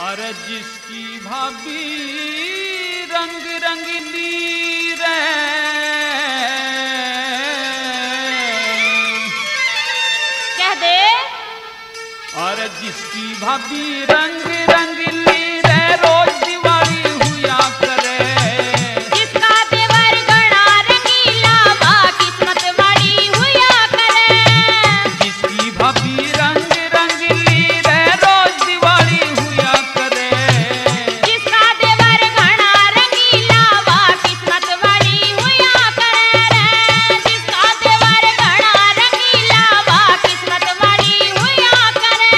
अरे जिसकी भाभी रंग रंगली रे, कह दे। अरे जिसकी भाभी रंग रंगली रे, रोज दिवाली हुआ करे। जिसका देवर गणा रंगीला, वा किस्मत वाली हुआ करे। जिसकी भाभी रंग रंगली रे, रोज दिवाली हुआ करे। जिसका देवर गणा रंगीला, वा किस्मत वाली हुआ करे रे। जिसका देवर गणा रंगीला, वा किस्मत वाली हुआ करे।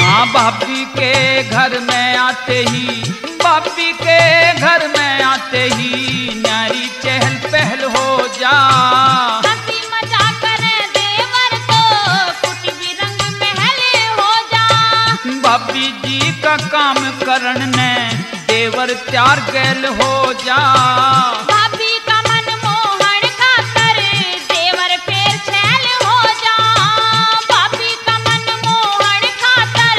हाँ भाभी के घर में आते ही, भाभी के घर में आते ही नारी चहल पहल हो जा। हंसी मजाक करे देवर तो कुटी भी रंग महले हो जा। भाभी जी का काम करन ने देवर त्यार गैल हो जा। भाभी का मन मोहन खातर देवर फेर छैल हो जा। भाभी का मन मोहन खातर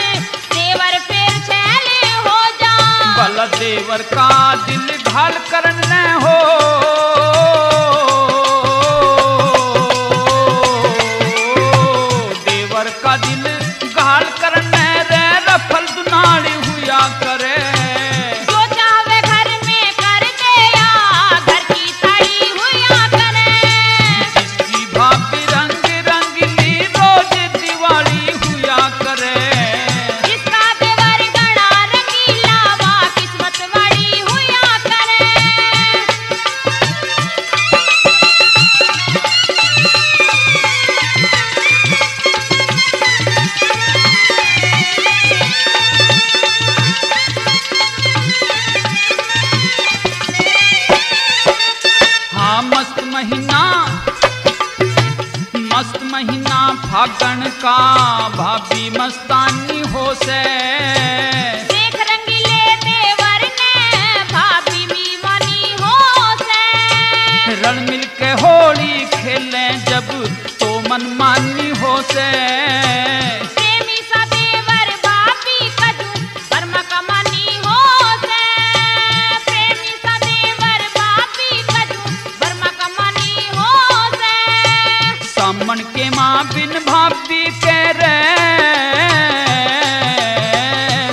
देवर फेर छैल हो जा। भला देवर का दिल घाल करन ने हो, देवर का दिल घाल करन ने रे, रफल दुनाली हुआ करे। जो चाहे घर में कर दे या घर की थाली हुआ करे। जिसकी भाभी रंग रंगली, रोज दिवाली हुआ करे। जिसका देवर गणा रंगीला, वा किस्मत वाली हुआ करे। हाँ मस्त महीना फागण का, भाभी मस्तानी हो से। देख रंगीले देवर ने भाभी मीवानी हो से। रण मिल के होली खेले जब, तो मनमानी हो से। प्रेमी सा देवर भाभी कजू वर्मा कमानी हो से। प्रेमी सा देवर भाभी कजू वर्मा कमानी हो से। सामन के माँ बिन भाभी के रे,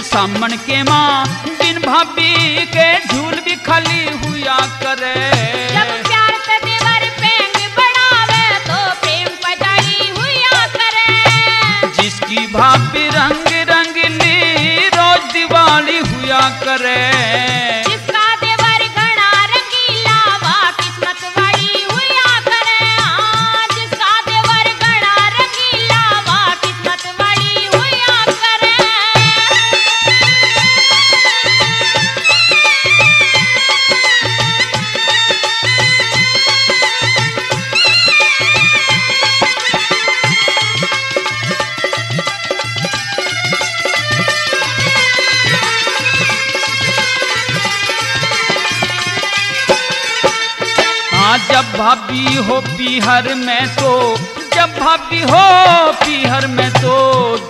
सामन के माँ बिन भाभी के झूल भी खाली हुआ करे। जब प्यार से देवर पेंग बढ़ावे, तो प्रेम पजाई हुआ करे। जिसकी भाभी रंग रंगली, रोज दिवाली हुआ करे। जिसका देवर गणा रंगीला, वा किस्मत वाली हुआ करे। हाँ, जिसका देवर गणा रंगीला, वा किस्मत वाली हुआ करे। हाँ जब भाभी हो पीहर में तो, जब भाभी हो पीहर में तो,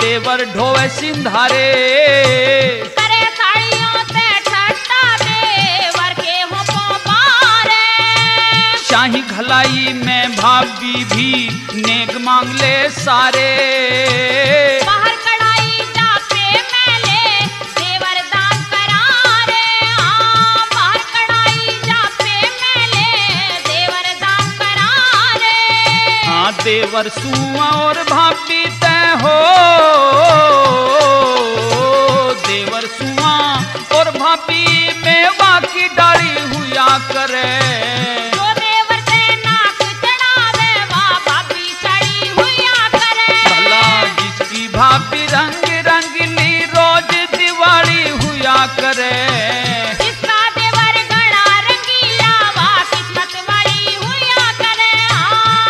देवर ढोए सिंधारे। करे साड़ियों से ठट्टा, देवर के हो पोपारे। शाही घलाई में भाभी भी नेक मांग ले सारे। बाहर कढ़ाई जापे मेले, देवर दान करारे। हाँ, बाहर कढ़ाई जापे मेले, देवर दान करारे। हाँ देवर सुआ और भाभी तय हो, देवर सुआ और भाभी मेवा की डाली हुआ करे। जो देवर से नाक चढ़ावे, वा भाभी चढ़ी हुआ करे। भला जिसकी भाभी रंग रंगली, रोज दिवाली हुआ करे। जिसका देवर गणा रंगीला, वा किस्मत वाली हुआ करे। हाँ,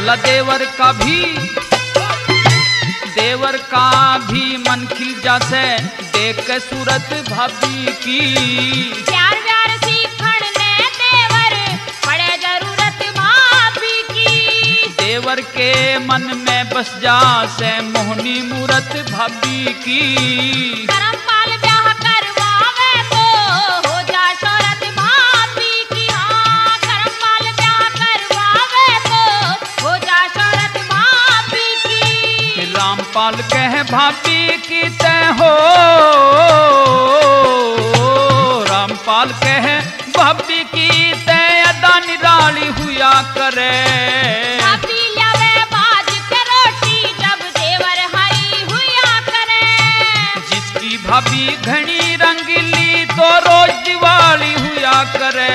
भला देवर का भी मन खिल जासे देख के सूरत भाभी की। प्यार व्यार सीखण ने देवर पड़े जरूरत भाभी की। देवर के मन में बस जासे मोहनी मूरत भाभी की। धर्मपाल ब्याह करवावे तो हो जा शोहरत भाभी की। हाँ धर्मपाल ब्याह करवावे तो हो जा शोहरत भाभी की। रामपाल कह भाभी की तय हो, रामपाल कह भाभी की तय अदा निराली हुआ करे। भाभी ल्यावे बाज के रोटी जब देवर हरी हुआ करे। जिसकी भाभी घनी रंगीली तो रोज दिवाली हुआ करे।